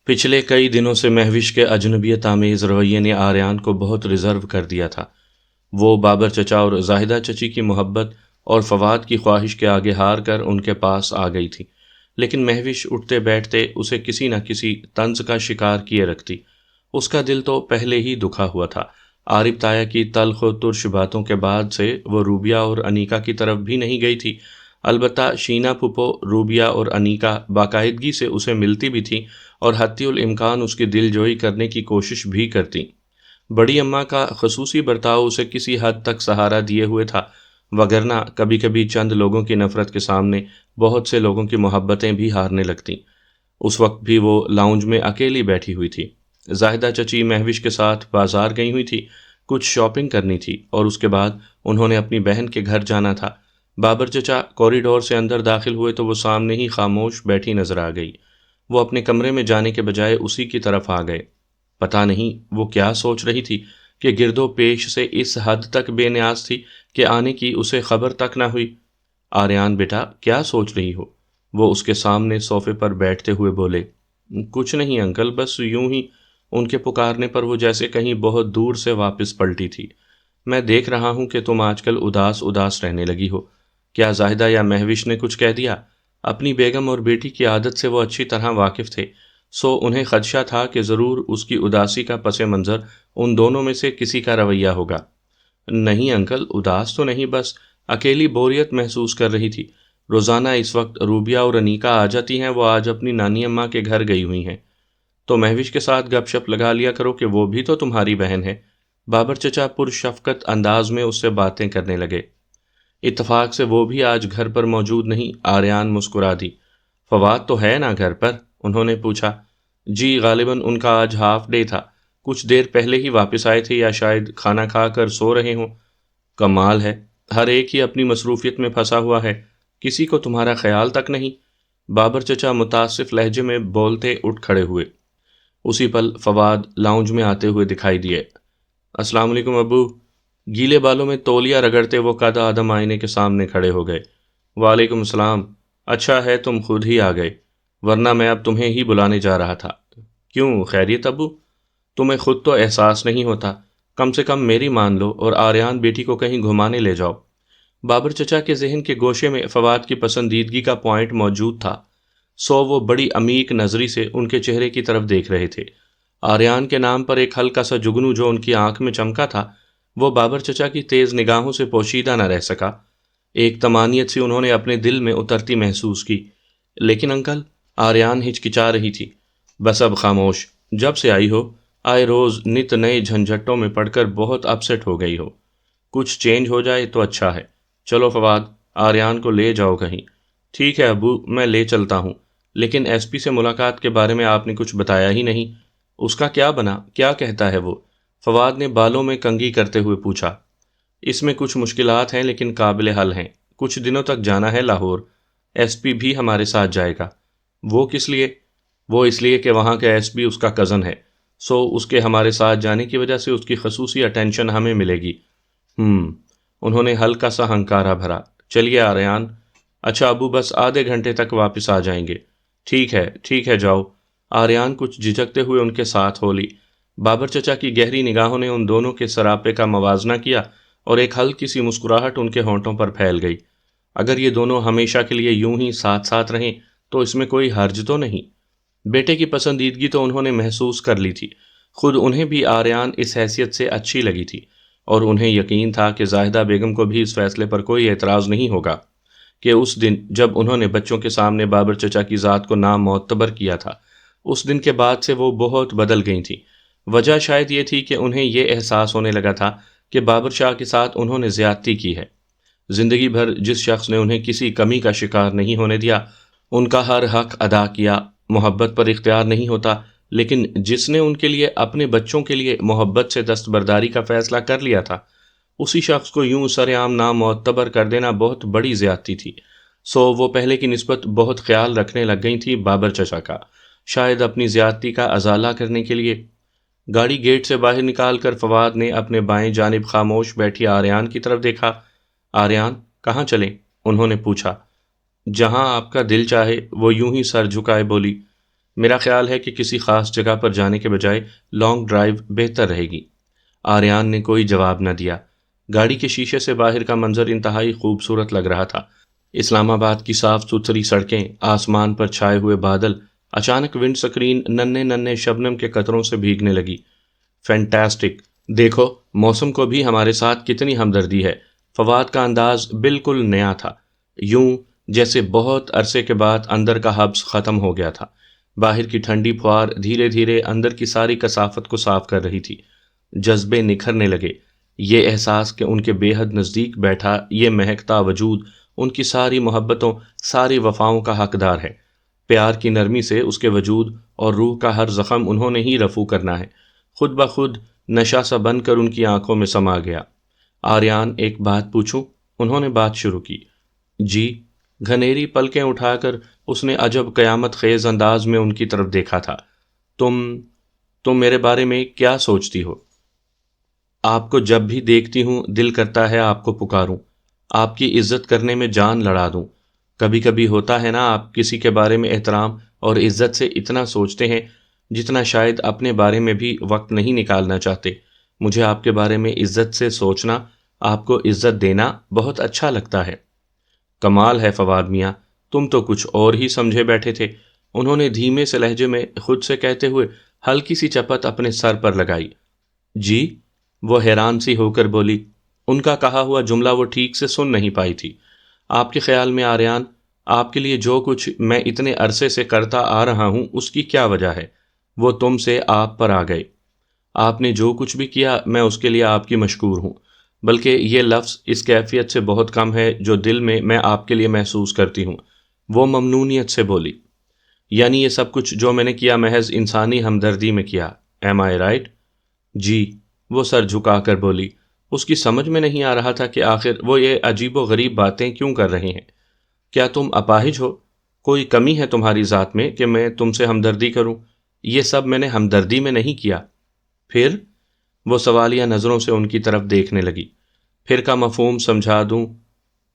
پچھلے کئی دنوں سے مہوش کے اجنبیت آمیز رویے نے آریان کو بہت ریزرو کر دیا تھا۔ وہ بابر چچا اور زاہدہ چچی کی محبت اور فواد کی خواہش کے آگے ہار کر ان کے پاس آ گئی تھی، لیکن مہوش اٹھتے بیٹھتے اسے کسی نہ کسی طنز کا شکار کیے رکھتی۔ اس کا دل تو پہلے ہی دکھا ہوا تھا۔ عارف تایا کی تلخ و ترش باتوں کے بعد سے وہ روبیہ اور انیکا کی طرف بھی نہیں گئی تھی۔ البتہ شینا پھپھو، روبیہ اور انیکا باقاعدگی سے اسے ملتی بھی تھیں اور حتی الامکان اس کی دل جوئی کرنے کی کوشش بھی کرتی۔ بڑی اماں کا خصوصی برتاؤ اسے کسی حد تک سہارا دیے ہوئے تھا، وگرنہ کبھی کبھی چند لوگوں کی نفرت کے سامنے بہت سے لوگوں کی محبتیں بھی ہارنے لگتیں۔ اس وقت بھی وہ لاؤنج میں اکیلی بیٹھی ہوئی تھی۔ زاہدہ چچی مہوش کے ساتھ بازار گئی ہوئی تھی، کچھ شاپنگ کرنی تھی اور اس کے بعد انہوں نے اپنی بہن کے گھر جانا تھا۔ بابر چچا کوریڈور سے اندر داخل ہوئے تو وہ سامنے ہی خاموش بیٹھی نظر آ گئی۔ وہ اپنے کمرے میں جانے کے بجائے اسی کی طرف آ گئے۔ پتہ نہیں وہ کیا سوچ رہی تھی کہ گرد و پیش سے اس حد تک بے نیاز تھی کہ آنے کی اسے خبر تک نہ ہوئی۔ آریان بیٹا، کیا سوچ رہی ہو؟ وہ اس کے سامنے صوفے پر بیٹھتے ہوئے بولے۔ کچھ نہیں انکل، بس یوں ہی۔ ان کے پکارنے پر وہ جیسے کہیں بہت دور سے واپس پلٹی تھی۔ میں دیکھ رہا ہوں کہ تم آج کل اداس اداس رہنے لگی ہو۔ کیا زاہدہ یا مہوش نے کچھ کہہ دیا؟ اپنی بیگم اور بیٹی کی عادت سے وہ اچھی طرح واقف تھے، سو انہیں خدشہ تھا کہ ضرور اس کی اداسی کا پس منظر ان دونوں میں سے کسی کا رویہ ہوگا۔ نہیں انکل، اداس تو نہیں، بس اکیلی بوریت محسوس کر رہی تھی۔ روزانہ اس وقت روبیہ اور انیکا آ جاتی ہیں، وہ آج اپنی نانی اماں کے گھر گئی ہوئی ہیں، تو مہوش کے ساتھ گپ شپ لگا لیا کرو کہ وہ بھی تو تمہاری بہن ہے۔ بابر چچا پرشفقت انداز میں اس سے باتیں کرنے لگے۔ اتفاق سے وہ بھی آج گھر پر موجود نہیں۔ آریان مسکرا دی۔ فواد تو ہے نا گھر پر؟ انہوں نے پوچھا۔ جی، غالباً ان کا آج ہاف ڈے تھا، کچھ دیر پہلے ہی واپس آئے تھے یا شاید کھانا کھا کر سو رہے ہوں۔ کمال ہے، ہر ایک ہی اپنی مصروفیت میں پھنسا ہوا ہے، کسی کو تمہارا خیال تک نہیں۔ بابر چچا متاسف لہجے میں بولتے اٹھ کھڑے ہوئے۔ اسی پل فواد لاؤنج میں آتے ہوئے دکھائی دیے۔ السلام علیکم ابو۔ گیلے بالوں میں تولیہ رگڑتے وہ قد آدم آئینے کے سامنے کھڑے ہو گئے۔ وعلیکم السلام۔ اچھا ہے تم خود ہی آ گئے، ورنہ میں اب تمہیں ہی بلانے جا رہا تھا۔ کیوں، خیریت ابو؟ تمہیں خود تو احساس نہیں ہوتا، کم سے کم میری مان لو اور آریان بیٹی کو کہیں گھمانے لے جاؤ۔ بابر چچا کے ذہن کے گوشے میں فواد کی پسندیدگی کا پوائنٹ موجود تھا، سو وہ بڑی عمیق نظری سے ان کے چہرے کی طرف دیکھ رہے تھے۔ آریان کے نام پر ایک ہلکا سا جگنو جو ان کی آنکھ میں چمکا تھا، وہ بابر چچا کی تیز نگاہوں سے پوشیدہ نہ رہ سکا۔ ایک طمانیت سی انہوں نے اپنے دل میں اترتی محسوس کی۔ لیکن انکل، آریان ہچکچا رہی تھی۔ بس اب خاموش، جب سے آئی ہو، آئے روز نت نئے جھنجھٹوں میں پڑ کر بہت اپسٹ ہو گئی ہو۔ کچھ چینج ہو جائے تو اچھا ہے۔ چلو فواد، آریان کو لے جاؤ کہیں۔ ٹھیک ہے ابو، میں لے چلتا ہوں، لیکن ایس پی سے ملاقات کے بارے میں آپ نے کچھ بتایا ہی نہیں۔ اس کا کیا بنا؟ کیا کہتا ہے وہ؟ فواد نے بالوں میں کنگھی کرتے ہوئے پوچھا۔ اس میں کچھ مشکلات ہیں لیکن قابل حل ہیں۔ کچھ دنوں تک جانا ہے لاہور، ایس پی بھی ہمارے ساتھ جائے گا۔ وہ کس لیے؟ وہ اس لیے کہ وہاں کا ایس پی اس کا کزن ہے، سو اس کے ہمارے ساتھ جانے کی وجہ سے اس کی خصوصی اٹینشن ہمیں ملے گی۔ انہوں نے ہلکا سا ہنکارا بھرا۔ چلیے آریان۔ اچھا ابو، بس آدھے گھنٹے تک واپس آ جائیں گے۔ ٹھیک ہے جاؤ۔ آریان کچھ جھجکتے ہوئے ان کے ساتھ ہو لی۔ بابر چچا کی گہری نگاہوں نے ان دونوں کے سراپے کا موازنہ کیا اور ایک ہلکی سی مسکراہٹ ان کے ہونٹوں پر پھیل گئی۔ اگر یہ دونوں ہمیشہ کے لیے یوں ہی ساتھ ساتھ رہیں تو اس میں کوئی حرج تو نہیں۔ بیٹے کی پسندیدگی تو انہوں نے محسوس کر لی تھی، خود انہیں بھی آریان اس حیثیت سے اچھی لگی تھی، اور انہیں یقین تھا کہ زاہدہ بیگم کو بھی اس فیصلے پر کوئی اعتراض نہیں ہوگا کہ اس دن جب انہوں نے بچوں کے سامنے بابر چچا کی ذات کو نامعتبر کیا تھا، اس دن کے بعد سے وہ بہت بدل گئی تھیں۔ وجہ شاید یہ تھی کہ انہیں یہ احساس ہونے لگا تھا کہ بابر شاہ کے ساتھ انہوں نے زیادتی کی ہے۔ زندگی بھر جس شخص نے انہیں کسی کمی کا شکار نہیں ہونے دیا، ان کا ہر حق ادا کیا، محبت پر اختیار نہیں ہوتا، لیکن جس نے ان کے لیے، اپنے بچوں کے لیے محبت سے دستبرداری کا فیصلہ کر لیا تھا، اسی شخص کو یوں سر عام نامعتبر کر دینا بہت بڑی زیادتی تھی۔ سو وہ پہلے کی نسبت بہت خیال رکھنے لگ گئی تھی بابر چچا کا، شاید اپنی زیادتی کا ازالہ کرنے کے لیے۔ گاڑی گیٹ سے باہر نکال کر فواد نے اپنے بائیں جانب خاموش بیٹھی آریان کی طرف دیکھا۔ آریان، کہاں چلیں؟ انہوں نے پوچھا۔ جہاں آپ کا دل چاہے، وہ یوں ہی سر جھکائے بولی۔ میرا خیال ہے کہ کسی خاص جگہ پر جانے کے بجائے لانگ ڈرائیو بہتر رہے گی۔ آریان نے کوئی جواب نہ دیا۔ گاڑی کے شیشے سے باہر کا منظر انتہائی خوبصورت لگ رہا تھا۔ اسلام آباد کی صاف ستھری سڑکیں، آسمان پر چھائے ہوئے بادل، اچانک ونڈ سکرین ننھے ننھے شبنم کے قطروں سے بھیگنے لگی۔ فینٹاسٹک! دیکھو موسم کو بھی ہمارے ساتھ کتنی ہمدردی ہے۔ فواد کا انداز بالکل نیا تھا، یوں جیسے بہت عرصے کے بعد اندر کا حبس ختم ہو گیا تھا۔ باہر کی ٹھنڈی پھوار دھیرے دھیرے اندر کی ساری کثافت کو صاف کر رہی تھی۔ جذبے نکھرنے لگے۔ یہ احساس کہ ان کے بے حد نزدیک بیٹھا یہ مہکتا وجود ان کی ساری محبتوں، ساری وفاؤں کا حقدار ہے۔ پیار کی نرمی سے اس کے وجود اور روح کا ہر زخم انہوں نے ہی رفو کرنا ہے۔ خود بخود نشہ سا بن کر ان کی آنکھوں میں سما گیا۔ آریان، ایک بات پوچھوں؟ انہوں نے بات شروع کی۔ جی؟ گھنیری پلکیں اٹھا کر اس نے عجب قیامت خیز انداز میں ان کی طرف دیکھا تھا۔ تم میرے بارے میں کیا سوچتی ہو؟ آپ کو جب بھی دیکھتی ہوں دل کرتا ہے آپ کو پکاروں، آپ کی عزت کرنے میں جان لڑا دوں۔ کبھی کبھی ہوتا ہے نا، آپ کسی کے بارے میں احترام اور عزت سے اتنا سوچتے ہیں جتنا شاید اپنے بارے میں بھی وقت نہیں نکالنا چاہتے۔ مجھے آپ کے بارے میں عزت سے سوچنا، آپ کو عزت دینا بہت اچھا لگتا ہے۔ کمال ہے فواد میاں، تم تو کچھ اور ہی سمجھے بیٹھے تھے۔ انہوں نے دھیمے سے لہجے میں خود سے کہتے ہوئے ہلکی سی چپت اپنے سر پر لگائی۔ جی؟ وہ حیران سی ہو کر بولی۔ ان کا کہا ہوا جملہ وہ ٹھیک سے سن نہیں پائی تھی۔ آپ کے خیال میں آریان، آپ کے لیے جو کچھ میں اتنے عرصے سے کرتا آ رہا ہوں اس کی کیا وجہ ہے؟ وہ تم سے آپ پر آ گئے۔ آپ نے جو کچھ بھی کیا میں اس کے لیے آپ کی مشکور ہوں، بلکہ یہ لفظ اس کیفیت سے بہت کم ہے جو دل میں آپ کے لیے محسوس کرتی ہوں۔ وہ ممنونیت سے بولی۔ یعنی یہ سب کچھ جو میں نے کیا محض انسانی ہمدردی میں کیا، ایم آئی رائٹ؟ جی؟ وہ سر جھکا کر بولی۔ اس کی سمجھ میں نہیں آ رہا تھا کہ آخر وہ یہ عجیب و غریب باتیں کیوں کر رہے ہیں۔ کیا تم اپاہج ہو؟ کوئی کمی ہے تمہاری ذات میں کہ میں تم سے ہمدردی کروں؟ یہ سب میں نے ہمدردی میں نہیں کیا۔ پھر؟ وہ سوالیہ نظروں سے ان کی طرف دیکھنے لگی۔ پھر کا مفہوم سمجھا دوں،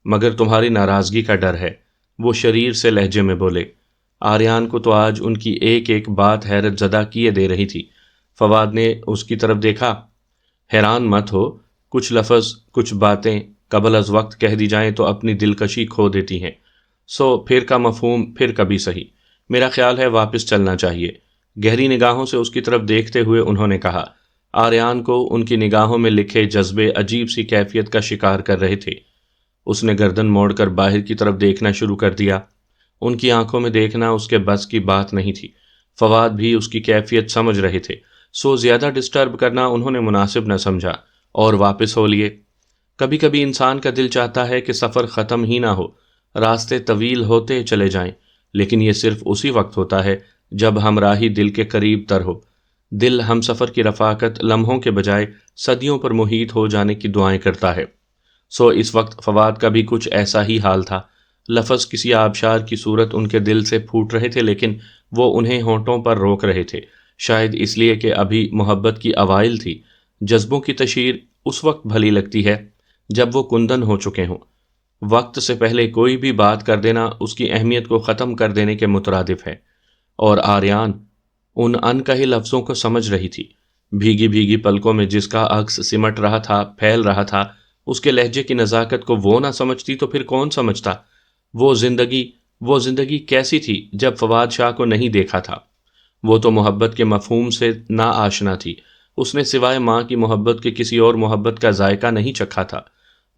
مگر تمہاری ناراضگی کا ڈر ہے، وہ شریر سے لہجے میں بولے۔ آریان کو تو آج ان کی ایک ایک بات حیرت زدہ کیے دے رہی تھی۔ فواد نے اس کی طرف دیکھا۔ حیران مت ہو، کچھ لفظ، کچھ باتیں قبل از وقت کہہ دی جائیں تو اپنی دلکشی کھو دیتی ہیں۔ سو پھر کا مفہوم پھر کبھی صحیح، میرا خیال ہے واپس چلنا چاہیے۔ گہری نگاہوں سے اس کی طرف دیکھتے ہوئے انہوں نے کہا۔ آریان کو ان کی نگاہوں میں لکھے جذبے عجیب سی کیفیت کا شکار کر رہے تھے۔ اس نے گردن موڑ کر باہر کی طرف دیکھنا شروع کر دیا۔ ان کی آنکھوں میں دیکھنا اس کے بس کی بات نہیں تھی۔ فواد بھی اس کی کیفیت سمجھ رہے تھے، سو زیادہ ڈسٹرب کرنا انہوں نے مناسب نہ سمجھا اور واپس ہو لیے۔ کبھی کبھی انسان کا دل چاہتا ہے کہ سفر ختم ہی نہ ہو، راستے طویل ہوتے چلے جائیں، لیکن یہ صرف اسی وقت ہوتا ہے جب ہمراہی دل کے قریب تر ہو۔ دل ہم سفر کی رفاقت لمحوں کے بجائے صدیوں پر محیط ہو جانے کی دعائیں کرتا ہے۔ سو اس وقت فواد کا بھی کچھ ایسا ہی حال تھا۔ لفظ کسی آبشار کی صورت ان کے دل سے پھوٹ رہے تھے، لیکن وہ انہیں ہونٹوں پر روک رہے تھے، شاید اس لیے کہ ابھی محبت کی اوائل تھی۔ جذبوں کی تشہیر اس وقت بھلی لگتی ہے جب وہ کندن ہو چکے ہوں۔ وقت سے پہلے کوئی بھی بات کر دینا اس کی اہمیت کو ختم کر دینے کے مترادف ہے۔ اور آریان ان انکہے لفظوں کو سمجھ رہی تھی۔ بھیگی بھیگی پلکوں میں جس کا عکس سمٹ رہا تھا، پھیل رہا تھا، اس کے لہجے کی نزاکت کو وہ نہ سمجھتی تو پھر کون سمجھتا؟ وہ زندگی کیسی تھی جب فواد شاہ کو نہیں دیکھا تھا؟ وہ تو محبت کے مفہوم سے نا آشنا تھی۔ اس نے سوائے ماں کی محبت کے کسی اور محبت کا ذائقہ نہیں چکھا تھا،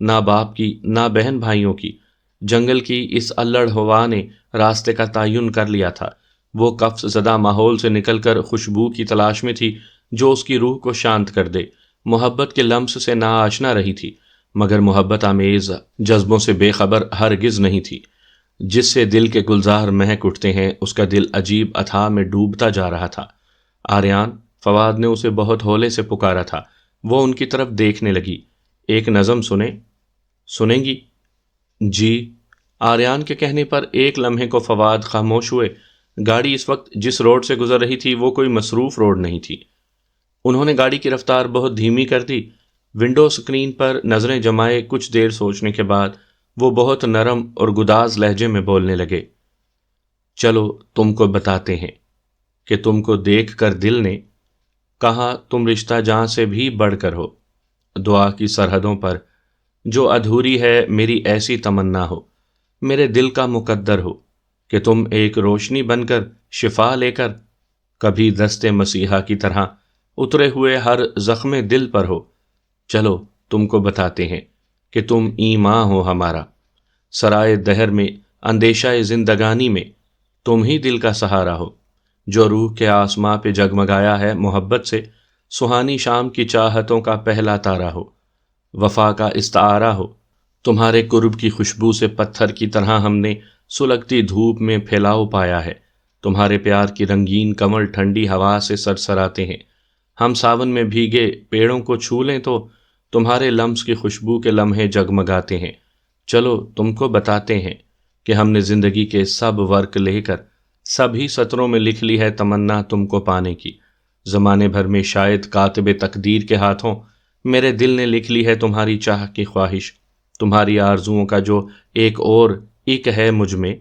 نہ باپ کی، نہ بہن بھائیوں کی۔ جنگل کی اس الڑ ہوا نے راستے کا تعین کر لیا تھا۔ وہ قفس زدہ ماحول سے نکل کر خوشبو کی تلاش میں تھی جو اس کی روح کو شانت کر دے۔ محبت کے لمس سے نا آشنا رہی تھی، مگر محبت آمیز جذبوں سے بے خبر ہرگز نہیں تھی۔ جس سے دل کے گلزار مہک اٹھتے ہیں، اس کا دل عجیب اتھاہ میں ڈوبتا جا رہا تھا۔ آریان، فواد نے اسے بہت ہولے سے پکارا تھا۔ وہ ان کی طرف دیکھنے لگی۔ ایک نظم سنیں گی؟ جی؟ آریان کے کہنے پر ایک لمحے کو فواد خاموش ہوئے۔ گاڑی اس وقت جس روڈ سے گزر رہی تھی وہ کوئی مصروف روڈ نہیں تھی۔ انہوں نے گاڑی کی رفتار بہت دھیمی کر دی۔ ونڈو سکرین پر نظریں جمائے کچھ دیر سوچنے کے بعد وہ بہت نرم اور گداز لہجے میں بولنے لگے۔ چلو تم کو بتاتے ہیں۔ کہ تم کو دیکھ کر دل نے کہا تم رشتہ جاں سے بھی بڑھ کر ہو، دعا کی سرحدوں پر جو ادھوری ہے میری ایسی تمنا ہو، میرے دل کا مقدر ہو کہ تم ایک روشنی بن کر شفا لے کر کبھی دست مسیحا کی طرح اترے ہوئے ہر زخم دل پر ہو۔ چلو تم کو بتاتے ہیں کہ تم ایماں ہو ہمارا، سرائے دہر میں اندیشہ زندگانی میں تم ہی دل کا سہارا ہو، جو روح کے آسماں پہ جگمگایا ہے محبت سے، سہانی شام کی چاہتوں کا پہلا تارا ہو، وفا کا استعارہ ہو، تمہارے قرب کی خوشبو سے پتھر کی طرح ہم نے سلگتی دھوپ میں پھیلاؤ پایا ہے، تمہارے پیار کی رنگین کمل ٹھنڈی ہوا سے سرسراتے ہیں، ہم ساون میں بھیگے پیڑوں کو چھو لیں تو تمہارے لمس کی خوشبو کے لمحے جگمگاتے ہیں۔ چلو تم کو بتاتے ہیں کہ ہم نے زندگی کے سب ورق لے کر سبھی سطروں میں لکھ لی ہے تمنا تم کو پانے کی، زمانے بھر میں شاید کاتب تقدیر کے ہاتھوں میرے دل نے لکھ لی ہے تمہاری چاہ کی خواہش، تمہاری آرزوؤں کا جو ایک اور ایک ہے مجھ میں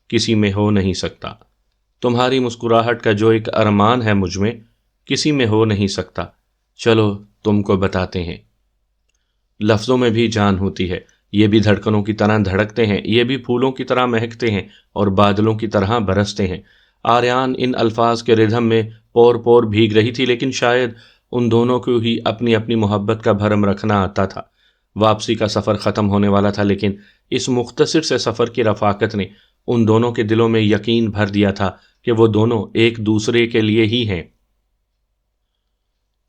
کسی میں ہو نہیں سکتا، تمہاری مسکراہٹ کا جو ایک ارمان ہے مجھ میں کسی میں ہو نہیں سکتا۔ چلو تم کو بتاتے ہیں۔ لفظوں میں بھی جان ہوتی ہے، یہ بھی دھڑکنوں کی طرح دھڑکتے ہیں، یہ بھی پھولوں کی طرح مہکتے ہیں اور بادلوں کی طرح برستے ہیں۔ آریان ان الفاظ کے ردھم میں پور پور بھیگ رہی تھی، لیکن شاید ان دونوں کو ہی اپنی اپنی محبت کا بھرم رکھنا آتا تھا۔ واپسی کا سفر ختم ہونے والا تھا، لیکن اس مختصر سے سفر کی رفاقت نے ان دونوں کے دلوں میں یقین بھر دیا تھا کہ وہ دونوں ایک دوسرے کے لیے ہی ہیں۔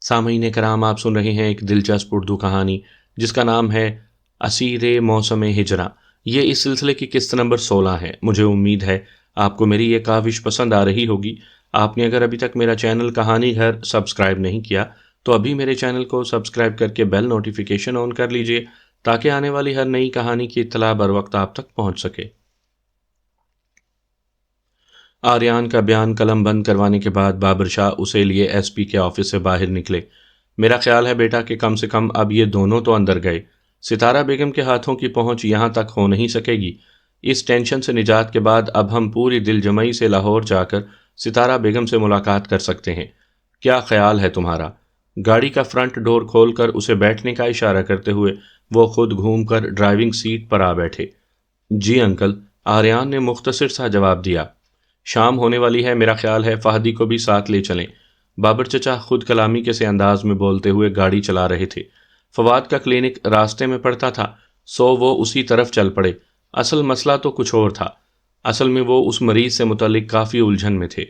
سامعین کرام، آپ سن رہے ہیں ایک دلچسپ اردو کہانی جس کا نام ہے اسیر موسم ہجرا۔ یہ اس سلسلے کی قسط نمبر 16 ہے۔ مجھے امید ہے آپ کو میری یہ کاوش پسند آ رہی ہوگی۔ آپ نے اگر ابھی تک میرا چینل کہانی گھر سبسکرائب نہیں کیا تو ابھی میرے چینل کو سبسکرائب کر کے بیل نوٹیفیکیشن آن کر لیجئے تاکہ آنے والی ہر نئی کہانی کی اطلاع بر وقت آپ تک پہنچ سکے۔ آریان کا بیان قلم بند کروانے کے بعد بابر شاہ اسے لیے ایس پی کے آفس سے باہر نکلے۔ میرا خیال ہے بیٹا کہ کم سے کم اب یہ دونوں تو اندر گئے، ستارہ بیگم کے ہاتھوں کی پہنچ یہاں تک ہو نہیں سکے گی۔ اس ٹینشن سے نجات کے بعد اب ہم پوری دل جمعی سے لاہور جا کر ستارہ بیگم سے ملاقات کر سکتے ہیں۔ کیا خیال ہے تمہارا؟ گاڑی کا فرنٹ ڈور کھول کر اسے بیٹھنے کا اشارہ کرتے ہوئے وہ خود گھوم کر ڈرائیونگ سیٹ پر آ بیٹھے۔ جی انکل، آریان نے مختصر سا جواب دیا۔ شام ہونے والی ہے، میرا خیال ہے فہدی کو بھی ساتھ لے چلیں۔ بابر چچا خود کلامی کے سے انداز میں بولتے ہوئے گاڑی چلا رہے تھے۔ فواد کا کلینک راستے میں پڑتا تھا، سو وہ اسی طرف چل پڑے۔ اصل مسئلہ تو کچھ اور تھا۔ اصل میں وہ اس مریض سے متعلق کافی الجھن میں تھے،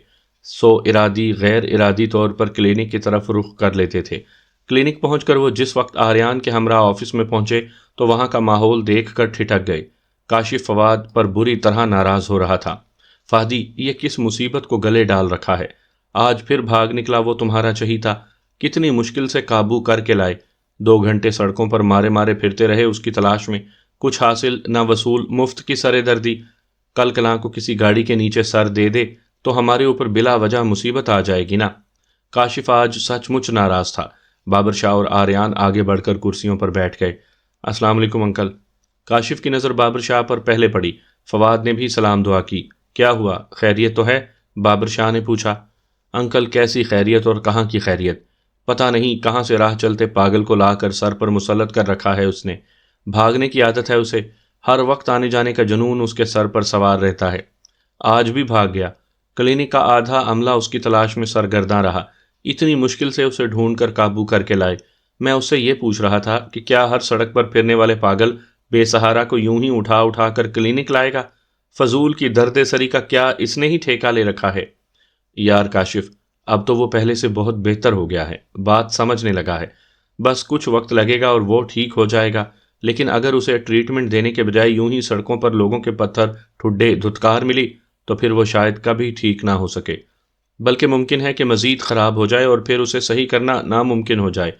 سو ارادی غیر ارادی طور پر کلینک کی طرف رخ کر لیتے تھے۔ کلینک پہنچ کر وہ جس وقت آریان کے ہمراہ آفس میں پہنچے تو وہاں کا ماحول دیکھ کر ٹھٹک گئے۔ کاشف فواد پر بری طرح ناراض ہو رہا تھا۔ فہدی، یہ کس مصیبت کو گلے ڈال رکھا ہے؟ آج پھر بھاگ نکلا وہ تمہارا چہیتا، کتنی مشکل سے قابو کر کے لائے۔ 2 گھنٹے سڑکوں پر مارے مارے پھرتے رہے اس کی تلاش میں، کچھ حاصل نہ وصول، مفت کی سرے دردی۔ کل کلاں کو کسی گاڑی کے نیچے سر دے دے تو ہمارے اوپر بلا وجہ مصیبت آ جائے گی نا۔ کاشف آج سچ مچ ناراض تھا۔ بابر شاہ اور آریان آگے بڑھ کر کرسیوں پر بیٹھ گئے۔ السلام علیکم انکل۔ کاشف کی نظر بابر شاہ پر پہلے پڑی۔ فواد نے بھی سلام دعا کی۔ کیا ہوا، خیریت تو ہے؟ بابر شاہ نے پوچھا۔ انکل، کیسی خیریت اور کہاں کی خیریت؟ پتہ نہیں کہاں سے راہ چلتے پاگل کو لا کر سر پر مسلط کر رکھا ہے اس نے۔ بھاگنے کی عادت ہے اسے، ہر وقت آنے جانے کا جنون اس کے سر پر سوار رہتا ہے۔ آج بھی بھاگ گیا۔ کلینک کا آدھا عملہ اس کی تلاش میں سرگرداں رہا، اتنی مشکل سے اسے ڈھونڈ کر قابو کر کے لائے۔ میں اس سے یہ پوچھ رہا تھا کہ کیا ہر سڑک پر پھرنے والے پاگل بے سہارا کو یوں ہی اٹھا اٹھا کر کلینک لائے گا؟ فضول کی درد سری کا کیا اس نے ہی ٹھیکہ لے رکھا ہے؟ یار کاشف، اب تو وہ پہلے سے بہت بہتر ہو گیا ہے، بات سمجھنے لگا ہے، بس کچھ وقت لگے گا اور وہ ٹھیک ہو جائے گا۔ لیکن اگر اسے ٹریٹمنٹ دینے کے بجائے یوں ہی سڑکوں پر لوگوں کے پتھر ٹھڈے دھتکار ملی تو پھر وہ شاید کبھی ٹھیک نہ ہو سکے، بلکہ ممکن ہے کہ مزید خراب ہو جائے اور پھر اسے صحیح کرنا ناممکن ہو جائے۔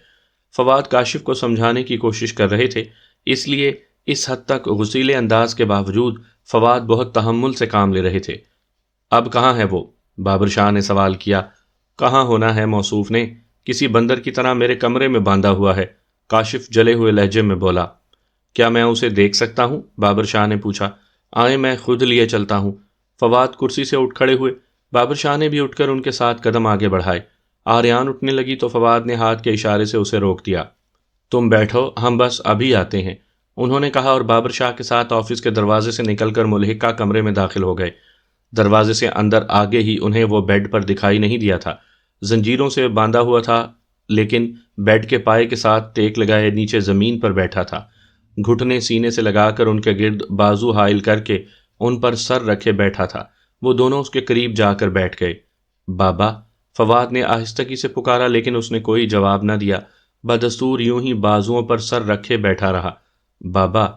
فواد کاشف کو سمجھانے کی کوشش کر رہے تھے، اس لیے اس حد تک غصیلے انداز کے باوجود فواد بہت تحمل سے کام لے رہے تھے۔ اب کہاں ہے وہ؟ بابر شاہ نے سوال کیا۔ کہاں ہونا ہے، موصوف نے کسی بندر کی طرح میرے کمرے میں باندھا ہوا ہے، کاشف جلے ہوئے لہجے میں بولا۔ کیا میں اسے دیکھ سکتا ہوں؟ بابر شاہ نے پوچھا۔ آئیں میں خود لیے چلتا ہوں۔ فواد کرسی سے اٹھ کھڑے ہوئے۔ بابر شاہ نے بھی اٹھ کر ان کے ساتھ قدم آگے بڑھائے۔ آریان اٹھنے لگی تو فواد نے ہاتھ کے اشارے سے اسے روک دیا۔ تم بیٹھو، ہم بس ابھی آتے ہیں، انہوں نے کہا، اور بابر شاہ کے ساتھ آفس کے دروازے سے نکل کر ملحقہ کمرے میں داخل ہو گئے۔ دروازے سے اندر آگے ہی انہیں وہ بیڈ پر دکھائی نہیں دیا تھا۔ زنجیروں سے باندھا ہوا تھا، لیکن بیڈ کے پائے کے ساتھ ٹیک لگائے نیچے زمین پر بیٹھا تھا۔ گھٹنے سینے سے لگا کر ان کے گرد بازو حائل کر کے ان پر سر رکھے بیٹھا تھا۔ وہ دونوں اس کے قریب جا کر بیٹھ گئے۔ بابا، فواد نے آہستگی سے پکارا، لیکن اس نے کوئی جواب نہ دیا، بدستور یوں ہی بازوؤں پر سر رکھے بیٹھا رہا۔ بابا،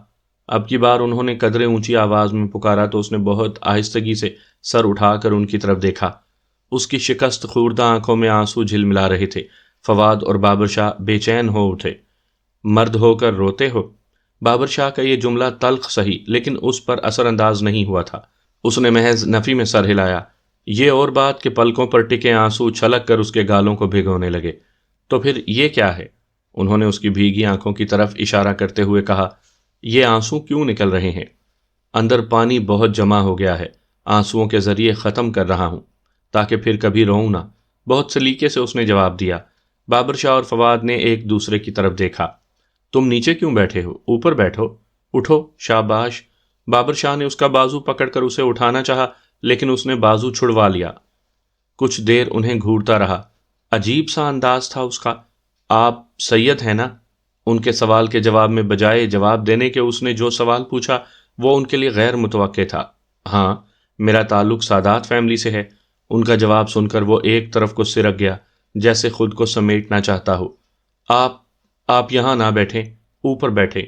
اب کی بار انہوں نے قدرے اونچی آواز میں پکارا تو اس نے بہت آہستگی سے سر اٹھا کر ان کی طرف دیکھا۔ اس کی شکست خوردہ آنکھوں میں آنسو جھلملا رہے تھے۔ فواد اور بابر شاہ بے چین ہو اٹھے۔ مرد ہو کر روتے ہو؟ بابر شاہ کا یہ جملہ تلخ سہی، لیکن اس پر اثر انداز نہیں ہوا تھا۔ اس نے محض نفی میں سر ہلایا۔ یہ اور بات کہ پلکوں پر ٹکے آنسو چھلک کر اس کے گالوں کو بھگونے لگے۔ تو پھر یہ کیا ہے؟ انہوں نے اس کی بھیگی آنکھوں کی طرف اشارہ کرتے ہوئے کہا۔ یہ آنسو کیوں نکل رہے ہیں؟ اندر پانی بہت جمع ہو گیا ہے، آنسوؤں کے ذریعے ختم کر رہا ہوں تاکہ پھر کبھی روؤں نہ، بہت سلیقے سے اس نے جواب دیا۔ بابر شاہ اور فواد نے ایک دوسرے کی طرف دیکھا۔ تم نیچے کیوں بیٹھے ہو؟ اوپر بیٹھو، اٹھو، شاباش۔ بابر شاہ نے اس کا بازو پکڑ کر اسے اٹھانا چاہا، لیکن اس نے بازو چھڑوا لیا۔ کچھ دیر انہیں گھورتا رہا۔ عجیب سا انداز تھا اس کا۔ آپ سید ہیں نا؟ ان کے سوال کے جواب میں بجائے جواب دینے کے اس نے جو سوال پوچھا وہ ان کے لیے غیر متوقع تھا۔ ہاں، میرا تعلق سادات فیملی سے ہے۔ ان کا جواب سن کر وہ ایک طرف کو سرک گیا، جیسے خود کو سمیٹنا چاہتا ہو۔ آپ یہاں نہ بیٹھیں، اوپر بیٹھیں۔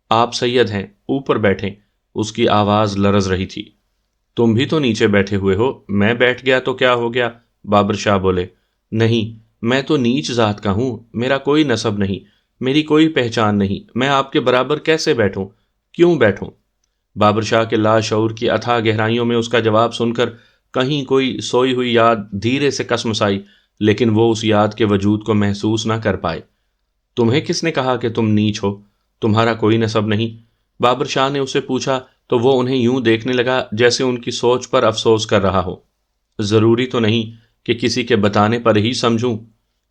آپ سید ہیں، اوپر بیٹھیں۔ اس کی آواز لرز رہی تھی۔ تم بھی تو نیچے بیٹھے ہوئے ہو، میں بیٹھ گیا تو کیا ہو گیا؟ بابر شاہ بولے۔ نہیں، میں تو نیچ ذات کا ہوں، میرا کوئی نسب نہیں، میری کوئی پہچان نہیں، میں آپ کے برابر کیسے بیٹھوں؟ کیوں بیٹھوں؟ بابر شاہ کے لاشعور کی اتھاہ گہرائیوں میں اس کا جواب سن کر کہیں کوئی سوئی ہوئی یاد دھیرے سے کسمسائی، لیکن وہ اس یاد کے وجود کو محسوس نہ کر پائے۔ تمہیں کس نے کہا کہ تم نیچ ہو؟ تمہارا کوئی نسب نہیں؟ بابر شاہ نے اسے پوچھا تو وہ انہیں یوں دیکھنے لگا جیسے ان کی سوچ پر افسوس کر رہا ہو۔ ضروری تو نہیں کہ کسی کے بتانے پر ہی سمجھوں۔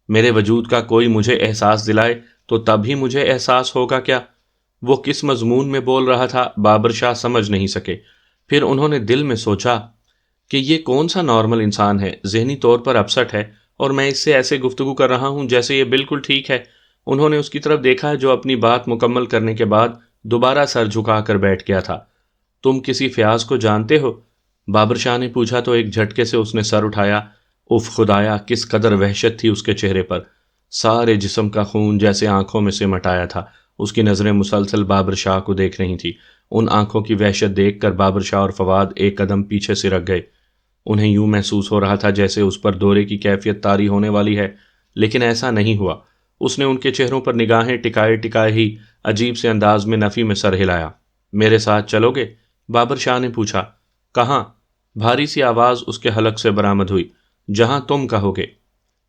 میرے وجود کا کوئی مجھے احساس دلائے تو تب ہی مجھے احساس ہوگا کیا؟ وہ کس مضمون میں بول رہا تھا بابر شاہ سمجھ نہیں سکے۔ پھر انہوں نے دل میں سوچا کہ یہ کون سا نارمل انسان ہے، ذہنی طور پر اپسٹ ہے، اور میں اس سے ایسے گفتگو کر رہا ہوں جیسے یہ بالکل ٹھیک ہے۔ انہوں نے اس کی طرف دیکھا جو اپنی بات مکمل کرنے کے بعد دوبارہ سر جھکا کر بیٹھ گیا تھا۔ تم کسی فیاض کو جانتے ہو؟ بابر شاہ نے پوچھا تو ایک جھٹکے سے اس نے سر اٹھایا۔ اف خدایا، کس قدر وحشت تھی اس کے چہرے پر۔ سارے جسم کا خون جیسے آنکھوں میں سے مٹایا تھا۔ اس کی نظریں مسلسل بابر شاہ کو دیکھ رہی تھیں۔ ان آنکھوں کی وحشت دیکھ کر بابر شاہ اور فواد ایک قدم پیچھے سرک گئے۔ انہیں یوں محسوس ہو رہا تھا جیسے اس پر دورے کی کیفیت طاری ہونے والی ہے، لیکن ایسا نہیں ہوا۔ اس نے ان کے چہروں پر نگاہیں ٹکائے ٹکائے ہی عجیب سے انداز میں نفی میں سر ہلایا۔ میرے ساتھ چلو گے؟ بابر شاہ نے پوچھا۔ کہاں؟ بھاری سی آواز اس کے حلق سے برآمد ہوئی۔ جہاں تم کہو گے۔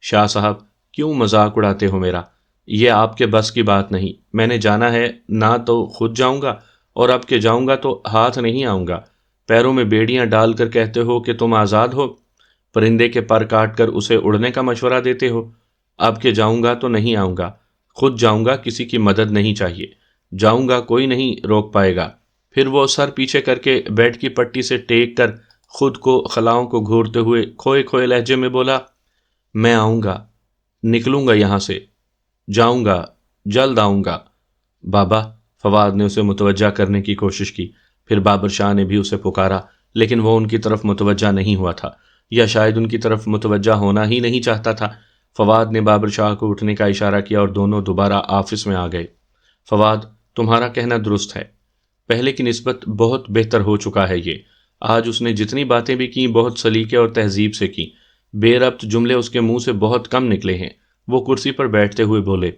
شاہ صاحب، کیوں مذاق اڑاتے ہو میرا؟ یہ آپ کے بس کی بات نہیں۔ میں نے جانا ہے، نہ تو خود جاؤں گا، اور اب کہ جاؤں گا تو ہاتھ نہیں آؤں گا۔ پیروں میں بیڑیاں ڈال کر کہتے ہو کہ تم آزاد ہو، پرندے کے پر کاٹ کر اسے اڑنے کا مشورہ دیتے ہو۔ اب کہ جاؤں گا تو نہیں آؤں گا، خود جاؤں گا، کسی کی مدد نہیں چاہیے۔ جاؤں گا، کوئی نہیں روک پائے گا۔ پھر وہ سر پیچھے کر کے بیڈ کی پٹی سے ٹیک کر خود کو خلاؤں کو گھورتے ہوئے کھوئے کھوئے لہجے میں بولا، میں آؤں گا، نکلوں گا یہاں سے، جاؤں گا، جلد آؤں گا۔ بابا، فواد نے اسے متوجہ کرنے کی کوشش کی۔ پھر بابر شاہ نے بھی اسے پکارا، لیکن وہ ان کی طرف متوجہ نہیں ہوا تھا، یا شاید ان کی طرف متوجہ ہونا ہی نہیں چاہتا تھا۔ فواد نے بابر شاہ کو اٹھنے کا اشارہ کیا اور دونوں دوبارہ آفس میں آ گئے۔ فواد، تمہارا کہنا درست ہے، پہلے کی نسبت بہت بہتر ہو چکا ہے یہ۔ آج اس نے جتنی باتیں بھی کیں بہت سلیقے اور تہذیب سے کیں۔ بے ربط جملے اس کے منہ سے بہت کم نکلے ہیں۔ وہ کرسی پر بیٹھتے ہوئے بولے،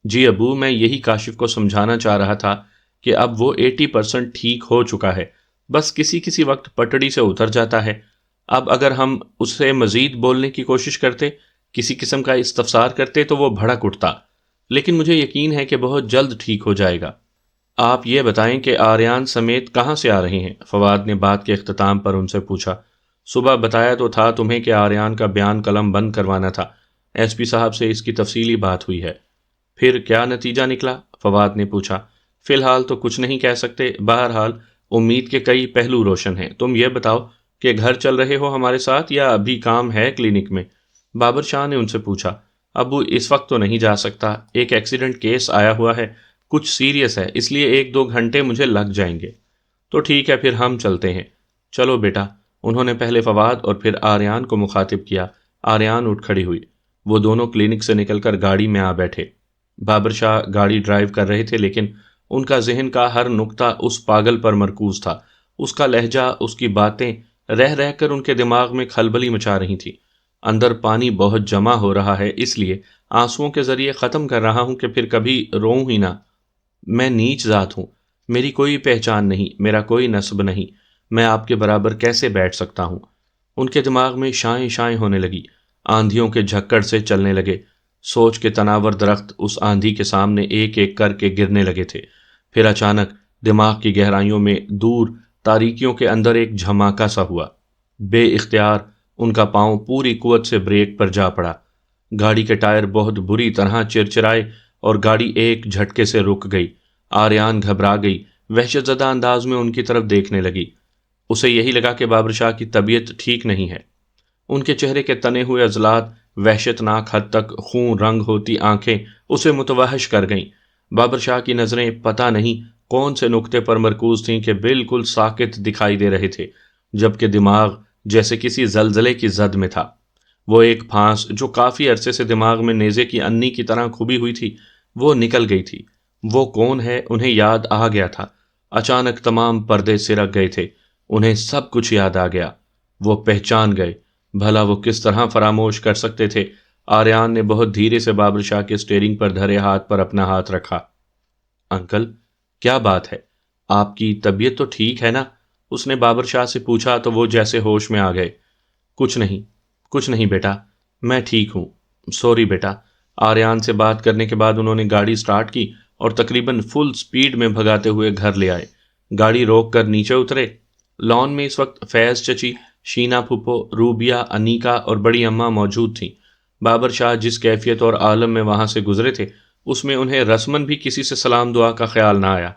جی ابو، میں یہی کاشف کو سمجھانا چاہ رہا تھا کہ اب وہ 80% ٹھیک ہو چکا ہے، بس کسی وقت پٹڑی سے اتر جاتا ہے۔ اب اگر ہم اس سے مزید بولنے کی کوشش کرتے، کسی قسم کا استفسار کرتے تو وہ بھڑک اٹھتا، لیکن مجھے یقین ہے کہ بہت جلد ٹھیک ہو جائے گا۔ آپ یہ بتائیں کہ آریان سمیت کہاں سے آ رہے ہیں؟ فواد نے بات کے اختتام پر ان سے پوچھا۔ صبح بتایا تو تھا تمہیں کہ آریان کا بیان قلم بند کروانا تھا۔ ایس پی صاحب سے اس کی تفصیلی بات ہوئی ہے۔ پھر کیا نتیجہ نکلا؟ فواد نے پوچھا۔ فی الحال تو کچھ نہیں کہہ سکتے، بہرحال امید کے کئی پہلو روشن ہیں۔ تم یہ بتاؤ کہ گھر چل رہے ہو ہمارے ساتھ یا ابھی کام ہے کلینک میں؟ بابر شاہ نے ان سے پوچھا۔ ابو اس وقت تو نہیں جا سکتا، ایک ایکسیڈنٹ کیس آیا ہوا ہے، کچھ سیریس ہے، اس لیے 1-2 گھنٹے مجھے لگ جائیں گے۔ تو ٹھیک ہے، پھر ہم چلتے ہیں۔ چلو بیٹا۔ انہوں نے پہلے فواد اور پھر آریان کو مخاطب کیا۔ آریان اٹھ کھڑی ہوئی۔ وہ دونوں کلینک سے نکل کر گاڑی میں آ بیٹھے۔ بابر شاہ گاڑی ڈرائیو کر رہے تھے، لیکن ان کا ذہن کا ہر نقطہ اس پاگل پر مرکوز تھا۔ اس کا لہجہ، اس کی باتیں رہ رہ کر ان کے دماغ میں کھلبلی مچا رہی تھی۔ اندر پانی بہت جمع ہو رہا ہے، اس لیے آنسوؤں کے ذریعے ختم کر رہا ہوں کہ پھر کبھی روؤں ہی نہ۔ میں نیچ ذات ہوں، میری کوئی پہچان نہیں، میرا کوئی نسب نہیں، میں آپ کے برابر کیسے بیٹھ سکتا ہوں؟ ان کے دماغ میں شائیں شائیں ہونے لگی، آندھیوں کے جھکڑ سے چلنے لگے۔ سوچ کے تناور درخت اس آندھی کے سامنے ایک ایک کر کے گرنے لگے تھے۔ پھر اچانک دماغ کی گہرائیوں میں دور تاریکیوں کے اندر ایک جھماکا سا ہوا۔ بے اختیار ان کا پاؤں پوری قوت سے بریک پر جا پڑا۔ گاڑی کے ٹائر بہت بری طرح چرچرائے اور گاڑی ایک جھٹکے سے رک گئی۔ آریان گھبرا گئی، وحشت زدہ انداز میں ان کی طرف دیکھنے لگی۔ اسے یہی لگا کہ بابر شاہ کی طبیعت ٹھیک نہیں ہے۔ ان کے چہرے کے تنے ہوئے عضلات، وحشت ناک حد تک خون رنگ ہوتی آنکھیں اسے متوحش کر گئیں۔ بابر شاہ کی نظریں پتہ نہیں کون سے نقطے پر مرکوز تھیں کہ بالکل ساکت دکھائی دے رہے تھے، جبکہ دماغ جیسے کسی زلزلے کی زد میں تھا۔ وہ ایک پھانس جو کافی عرصے سے دماغ میں نیزے کی انی کی طرح کھبی ہوئی تھی، وہ نکل گئی تھی۔ وہ کون ہے انہیں یاد آ گیا تھا۔ اچانک تمام پردے سرک گئے تھے، انہیں سب کچھ یاد آ گیا۔ وہ پہچان گئے۔ بھلا وہ کس طرح فراموش کر سکتے تھے؟ آریان نے بہت دھیرے سے بابر شاہ کے اسٹیئرنگ پر دھرے ہاتھ پر اپنا ہاتھ رکھا۔ انکل، کیا بات ہے؟ آپ کی طبیعت تو ٹھیک ہے نا؟ اس نے بابر شاہ سے پوچھا تو وہ جیسے ہوش میں آ گئے۔ کچھ نہیں بیٹا، میں ٹھیک ہوں، سوری بیٹا۔ آریان سے بات کرنے کے بعد انہوں نے گاڑی سٹارٹ کی اور تقریباً فل سپیڈ میں بھگاتے ہوئے گھر لے آئے۔ گاڑی روک کر نیچے اترے۔ لان میں اس وقت فیض چچی، شینا پھپھو، روبیہ، انیکا اور بڑی اماں موجود تھیں۔ بابر شاہ جس کیفیت اور عالم میں وہاں سے گزرے تھے، اس میں انہیں رسماً بھی کسی سے سلام دعا کا خیال نہ آیا۔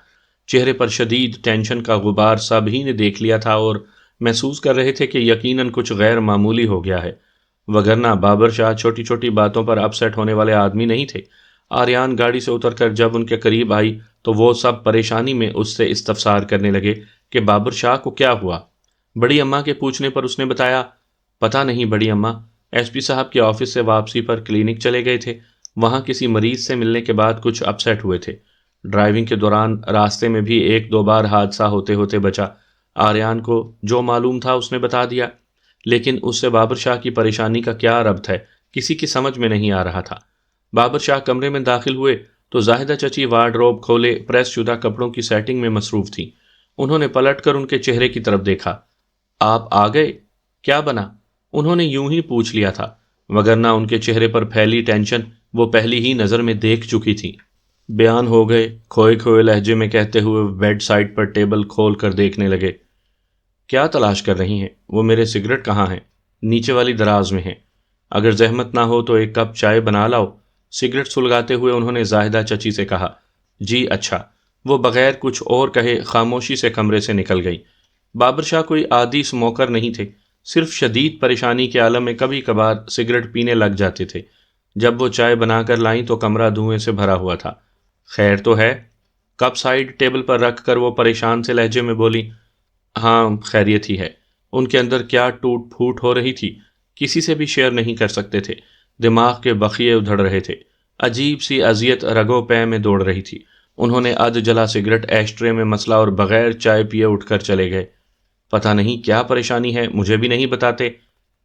چہرے پر شدید ٹینشن کا غبار سب ہی نے دیکھ لیا تھا اور محسوس کر رہے تھے کہ یقیناً کچھ غیر معمولی ہو گیا ہے، وگرنہ بابر شاہ چھوٹی چھوٹی باتوں پر اپسیٹ ہونے والے آدمی نہیں تھے۔ آریان گاڑی سے اتر کر جب ان کے قریب آئی تو وہ سب پریشانی میں اس سے استفسار کرنے لگے کہ بابر شاہ کو کیا ہوا۔ بڑی اماں کے پوچھنے پر اس نے بتایا، پتہ نہیں بڑی اماں، ایس پی صاحب کے آفس سے واپسی پر کلینک چلے گئے تھے، وہاں کسی مریض سے ملنے کے بعد کچھ اپسیٹ ہوئے تھے۔ ڈرائیونگ کے دوران راستے میں بھی 1-2 بار حادثہ ہوتے ہوتے بچا۔ آریان کو جو معلوم تھا اس نے بتا دیا، لیکن اس سے بابر شاہ کی پریشانی کا کیا ربط ہے، کسی کی سمجھ میں نہیں آ رہا تھا۔ بابر شاہ کمرے میں داخل ہوئے تو زاہدہ چچی وارڈروب کھولے پریس شدہ کپڑوں کی سیٹنگ میں مصروف تھیں۔ انہوں نے پلٹ کر ان کے چہرے کی طرف دیکھا۔ آپ آ گئے؟ کیا بنا؟ انہوں نے یوں ہی پوچھ لیا تھا، وگرنہ ان کے چہرے پر پھیلی ٹینشن وہ پہلی ہی نظر میں دیکھ چکی تھی۔ بیان ہو گئے، کھوئے کھوئے لہجے میں کہتے ہوئے بیڈ سائڈ پر ٹیبل کھول کر دیکھنے لگے۔ کیا تلاش کر رہی ہیں؟ وہ میرے سگریٹ کہاں ہیں؟ نیچے والی دراز میں ہیں، اگر زحمت نہ ہو تو ایک کپ چائے بنا لاؤ۔ سگریٹ سلگاتے ہوئے انہوں نے زاہدہ چچی سے کہا۔ جی اچھا۔ وہ بغیر کچھ اور کہے خاموشی سے کمرے سے نکل گئی۔ بابر شاہ کوئی عادی اسموکر نہیں تھے، صرف شدید پریشانی کے عالم میں کبھی کبھار سگریٹ پینے لگ جاتے تھے۔ جب وہ چائے بنا کر لائیں تو کمرہ دھوئیں سے بھرا ہوا تھا۔ خیر تو ہے؟ کپ سائڈ ٹیبل پر رکھ کر وہ پریشان سے لہجے میں بولی۔ ہاں خیریت ہی ہے۔ ان کے اندر کیا ٹوٹ پھوٹ ہو رہی تھی، کسی سے بھی شیئر نہیں کر سکتے تھے۔ دماغ کے بخیے ادھڑ رہے تھے، عجیب سی اذیت رگوں پے میں دوڑ رہی تھی۔ انہوں نے ادھ جلا سگریٹ ایش ٹرے میں مسلا اور بغیر چائے پیے اٹھ کر چلے گئے۔ پتہ نہیں کیا پریشانی ہے، مجھے بھی نہیں بتاتے،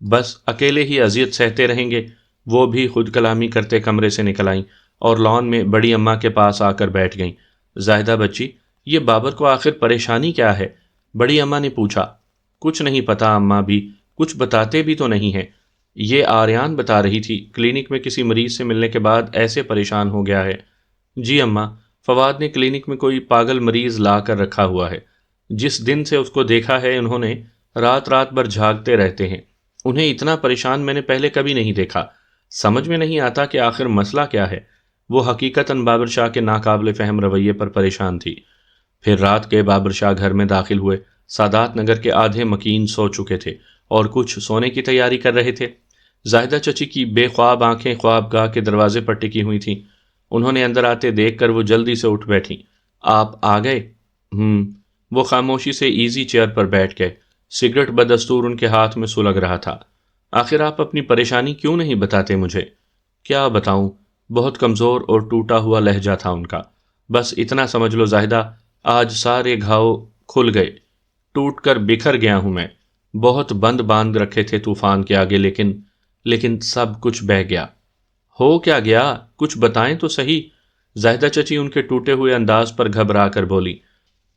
بس اکیلے ہی اذیت سہتے رہیں گے۔ وہ بھی خود کلامی کرتے کمرے سے نکل آئیں اور لان میں بڑی اماں کے پاس آ کر بیٹھ گئیں۔ زاہدہ بچی، یہ بابر کو آخر پریشانی کیا ہے؟ بڑی اماں نے پوچھا۔ کچھ نہیں پتا اماں بھی، کچھ بتاتے بھی تو نہیں ہیں۔ یہ آریان بتا رہی تھی، کلینک میں کسی مریض سے ملنے کے بعد ایسے پریشان ہو گیا ہے۔ جی اماں، فواد نے کلینک میں کوئی پاگل مریض لا کر رکھا ہوا ہے۔ جس دن سے اس کو دیکھا ہے انہوں نے رات رات بھر جھاگتے رہتے ہیں۔ انہیں اتنا پریشان میں نے پہلے کبھی نہیں دیکھا۔ سمجھ میں نہیں آتا کہ آخر مسئلہ کیا ہے۔ وہ حقیقتاً بابر شاہ کے ناقابل فہم رویے پر پریشان تھی۔ پھر رات کے بابر شاہ گھر میں داخل ہوئے۔ سادات نگر کے آدھے مکین سو چکے تھے اور کچھ سونے کی تیاری کر رہے تھے۔ زاہدہ چچی کی بے خواب آنکھیں خوابگاہ کے دروازے پر ٹکی ہوئی تھیں۔ انہوں نے اندر آتے دیکھ کر وہ جلدی سے اٹھ بیٹھیں۔ آپ آ گئے؟ وہ خاموشی سے ایزی چیئر پر بیٹھ گئے۔ سگریٹ بدستور ان کے ہاتھ میں سلگ رہا تھا۔ آخر آپ اپنی پریشانی کیوں نہیں بتاتے مجھے؟ کیا بتاؤں؟ بہت کمزور اور ٹوٹا ہوا لہجہ تھا ان کا۔ بس اتنا سمجھ لو زاہدہ، آج سارے گھاؤ کھل گئے، ٹوٹ کر بکھر گیا ہوں میں۔ بہت بند باندھ رکھے تھے طوفان کے آگے، لیکن سب کچھ بہہ گیا۔ ہو کیا گیا؟ کچھ بتائیں تو صحیح۔ زاہدہ چچی ان کے ٹوٹے ہوئے انداز پر گھبرا کر بولی۔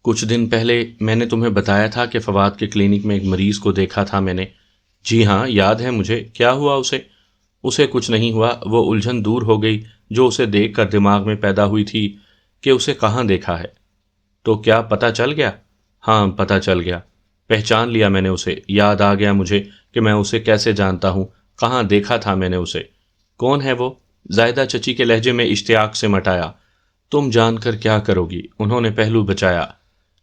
کچھ دن پہلے میں نے تمہیں بتایا تھا کہ فواد کے کلینک میں ایک مریض کو دیکھا تھا میں نے۔ جی ہاں، یاد ہے مجھے۔ کیا ہوا اسے؟ اسے کچھ نہیں ہوا۔ وہ الجھن دور ہو گئی جو اسے دیکھ کر دماغ میں پیدا ہوئی تھی کہ اسے کہاں دیکھا ہے۔ تو کیا پتہ چل گیا؟ ہاں، پتہ چل گیا۔ پہچان لیا میں نے اسے۔ یاد آ گیا مجھے کہ میں اسے کیسے جانتا ہوں، کہاں دیکھا تھا میں نے اسے۔ کون ہے وہ؟ زاہدہ چچی کے لہجے میں اشتیاق سے مٹایا۔ تم جان کر کیا کرو گی؟ انہوں نے پہلو بچایا۔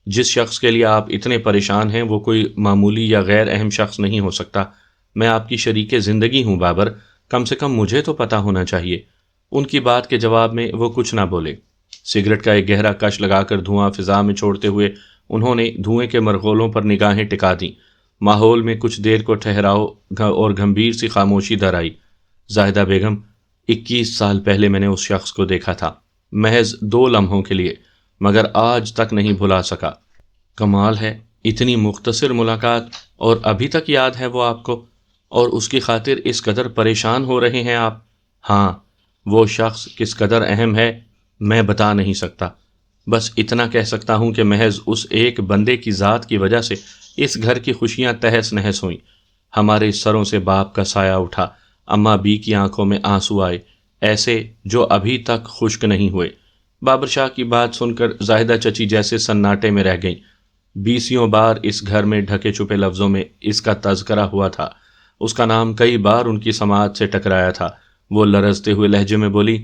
جس شخص کے لیے آپ اتنے پریشان ہیں وہ کوئی معمولی یا غیر اہم شخص نہیں ہو سکتا۔ میں آپ کی شریک زندگی ہوں بابر، کم سے کم مجھے تو پتہ ہونا چاہیے۔ ان کی بات کے جواب میں وہ کچھ نہ بولے۔ سگریٹ کا ایک گہرا کش لگا کر دھواں فضا میں چھوڑتے ہوئے انہوں نے دھوئیں کے مرغولوں پر نگاہیں ٹکا دیں۔ ماحول میں کچھ دیر کو ٹھہراؤ اور گمبھیر سی خاموشی در آئی۔ زاہدہ بیگم، 21 سال پہلے میں نے اس شخص کو دیکھا تھا، محض 2 لمحوں کے لیے، مگر آج تک نہیں بھلا سکا۔ کمال ہے، اتنی مختصر ملاقات اور ابھی تک یاد ہے وہ آپ کو، اور اس کی خاطر اس قدر پریشان ہو رہے ہیں آپ۔ ہاں، وہ شخص کس قدر اہم ہے میں بتا نہیں سکتا۔ بس اتنا کہہ سکتا ہوں کہ محض اس ایک بندے کی ذات کی وجہ سے اس گھر کی خوشیاں تہس نہس ہوئیں۔ ہمارے سروں سے باپ کا سایہ اٹھا، اماں بی کی آنکھوں میں آنسو آئے، ایسے جو ابھی تک خشک نہیں ہوئے۔ بابر شاہ کی بات سن کر زاہدہ چچی جیسے سناٹے میں رہ گئیں۔ 20 بار اس گھر میں ڈھکے چھپے لفظوں میں اس کا تذکرہ ہوا تھا۔ اس کا نام کئی بار ان کی سماعت سے ٹکرایا تھا۔ وہ لرزتے ہوئے لہجے میں بولی،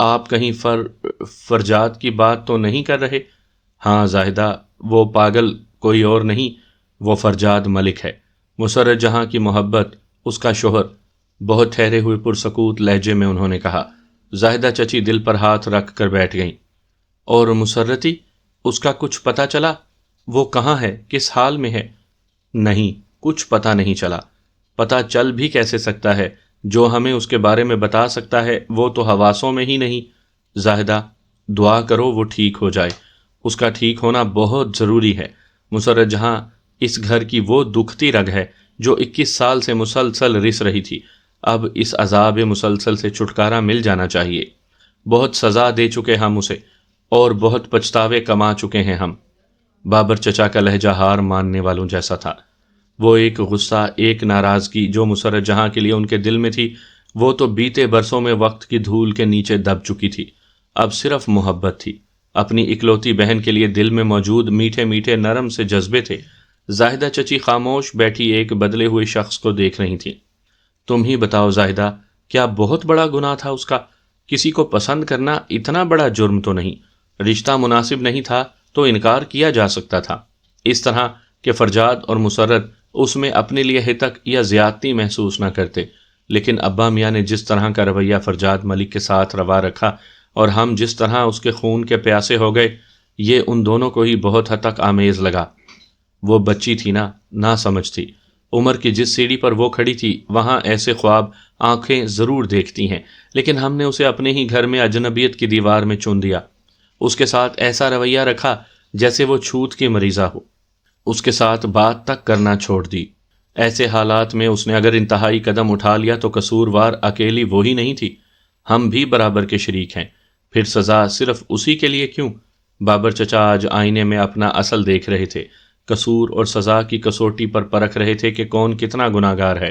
آپ کہیں فرجاد کی بات تو نہیں کر رہے؟ ہاں زاہدہ، وہ پاگل کوئی اور نہیں، وہ فرجاد ملک ہے، مسرت جہاں کی محبت، اس کا شوہر۔ بہت ٹھہرے ہوئے پرسکوت لہجے میں انہوں نے کہا۔ زاہدہ چچی دل پر ہاتھ رکھ کر بیٹھ گئیں۔ اور مسرتی، اس کا کچھ پتہ چلا؟ وہ کہاں ہے، کس حال میں ہے؟ نہیں، کچھ پتہ نہیں چلا۔ پتہ چل بھی کیسے سکتا ہے؟ جو ہمیں اس کے بارے میں بتا سکتا ہے وہ تو حواسوں میں ہی نہیں۔ زاہدہ، دعا کرو وہ ٹھیک ہو جائے۔ اس کا ٹھیک ہونا بہت ضروری ہے۔ مسرت جہاں اس گھر کی وہ دکھتی رگ ہے جو 21 سال سے مسلسل رس رہی تھی۔ اب اس عذاب مسلسل سے چھٹکارا مل جانا چاہیے۔ بہت سزا دے چکے ہم اسے، اور بہت پچھتاوے کما چکے ہیں ہم۔ بابر چچا کا لہجہ ہار ماننے والوں جیسا تھا۔ وہ ایک غصہ، ایک ناراضگی جو مسرت جہاں کے لیے ان کے دل میں تھی، وہ تو بیتے برسوں میں وقت کی دھول کے نیچے دب چکی تھی۔ اب صرف محبت تھی۔ اپنی اکلوتی بہن کے لیے دل میں موجود میٹھے میٹھے نرم سے جذبے تھے۔ زاہدہ چچی خاموش بیٹھی ایک بدلے ہوئے شخص کو دیکھ رہی تھی۔ تم ہی بتاؤ زاہدہ، کیا بہت بڑا گناہ تھا اس کا؟ کسی کو پسند کرنا اتنا بڑا جرم تو نہیں۔ رشتہ مناسب نہیں تھا تو انکار کیا جا سکتا تھا، اس طرح کہ فرجاد اور مسرت اس میں اپنے لیے ہتک یا زیادتی محسوس نہ کرتے۔ لیکن ابا میاں نے جس طرح کا رویہ فرجاد ملک کے ساتھ روا رکھا اور ہم جس طرح اس کے خون کے پیاسے ہو گئے، یہ ان دونوں کو ہی بہت حد تک آمیز لگا۔ وہ بچی تھی نہ سمجھ تھی۔ عمر کی جس سیڑھی پر وہ کھڑی تھی وہاں ایسے خواب آنکھیں ضرور دیکھتی ہیں، لیکن ہم نے اسے اپنے ہی گھر میں اجنبیت کی دیوار میں چن دیا۔ اس کے ساتھ ایسا رویہ رکھا جیسے وہ چھوت کی مریضہ ہو۔ اس کے ساتھ بات تک کرنا چھوڑ دی۔ ایسے حالات میں اس نے اگر انتہائی قدم اٹھا لیا تو قصوروار اکیلی وہی نہیں تھی، ہم بھی برابر کے شریک ہیں۔ پھر سزا صرف اسی کے لیے کیوں؟ بابر چچا آج آئینے میں اپنا اصل دیکھ رہے تھے، قصور اور سزا کی کسوٹی پر پرکھ رہے تھے کہ کون کتنا گناہگار ہے،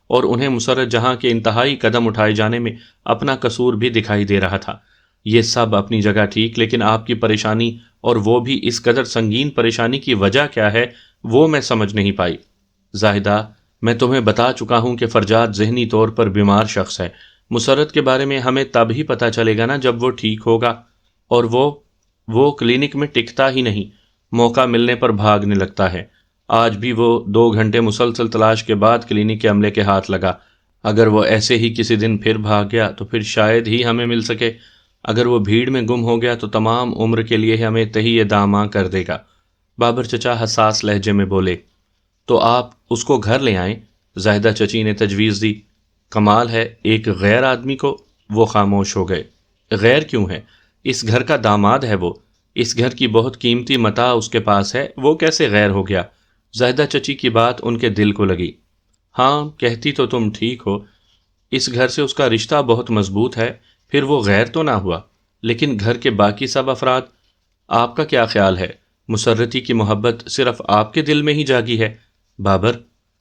اور انہیں مسرت جہاں کے انتہائی قدم اٹھائے جانے میں اپنا قصور بھی دکھائی دے رہا تھا۔ یہ سب اپنی جگہ ٹھیک، لیکن آپ کی پریشانی، اور وہ بھی اس قدر سنگین پریشانی کی وجہ کیا ہے، وہ میں سمجھ نہیں پائی۔ زاہدہ، میں تمہیں بتا چکا ہوں کہ فرجاد ذہنی طور پر بیمار شخص ہے۔ مسرت کے بارے میں ہمیں تب ہی پتہ چلے گا نا جب وہ ٹھیک ہوگا، اور وہ کلینک میں ٹکتا ہی نہیں، موقع ملنے پر بھاگنے لگتا ہے۔ آج بھی وہ 2 گھنٹے مسلسل تلاش کے بعد کلینک کے عملے کے ہاتھ لگا۔ اگر وہ ایسے ہی کسی دن پھر بھاگ گیا تو پھر شاید ہی ہمیں مل سکے۔ اگر وہ بھیڑ میں گم ہو گیا تو تمام عمر کے لیے ہمیں تہی داماں کر دے گا۔ بابر چچا حساس لہجے میں بولے۔ تو آپ اس کو گھر لے آئیں، زاہدہ چچی نے تجویز دی۔ کمال ہے، ایک غیر آدمی کو۔ وہ خاموش ہو گئے۔ غیر کیوں ہے؟ اس گھر کا داماد ہے وہ، اس گھر کی بہت قیمتی متاع اس کے پاس ہے، وہ کیسے غیر ہو گیا؟ زاہدہ چچی کی بات ان کے دل کو لگی۔ ہاں، کہتی تو تم ٹھیک ہو، اس گھر سے اس کا رشتہ بہت مضبوط ہے، پھر وہ غیر تو نہ ہوا۔ لیکن گھر کے باقی سب افراد، آپ کا کیا خیال ہے؟ مسرتی کی محبت صرف آپ کے دل میں ہی جاگی ہے؟ بابر،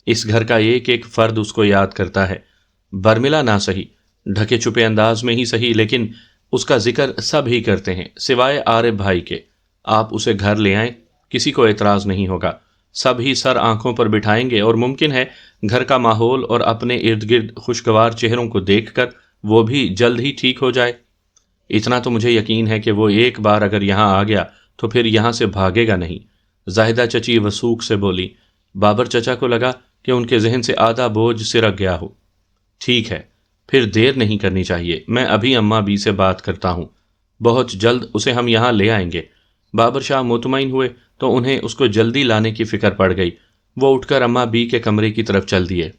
اس گھر کا ایک ایک فرد اس کو یاد کرتا ہے، برملا نہ سہی، ڈھکے چھپے انداز میں ہی سہی، لیکن اس کا ذکر سب ہی کرتے ہیں سوائے عارف بھائی کے۔ آپ اسے گھر لے آئیں، کسی کو اعتراض نہیں ہوگا، سب ہی سر آنکھوں پر بٹھائیں گے، اور ممکن ہے گھر کا ماحول اور اپنے ارد گرد خوشگوار چہروں کو دیکھ کر وہ بھی جلد ہی ٹھیک ہو جائے۔ اتنا تو مجھے یقین ہے کہ وہ ایک بار اگر یہاں آ گیا تو پھر یہاں سے بھاگے گا نہیں۔ زاہدہ چچی وثوق سے بولی۔ بابر چچا کو لگا کہ ان کے ذہن سے آدھا بوجھ سرک گیا ہو۔ ٹھیک ہے، پھر دیر نہیں کرنی چاہیے، میں ابھی اماں بی سے بات کرتا ہوں، بہت جلد اسے ہم یہاں لے آئیں گے۔ بابر شاہ مطمئن ہوئے تو انہیں اس کو جلدی لانے کی فکر پڑ گئی۔ وہ اٹھ کر اماں بی کے کمرے کی طرف چل دیے۔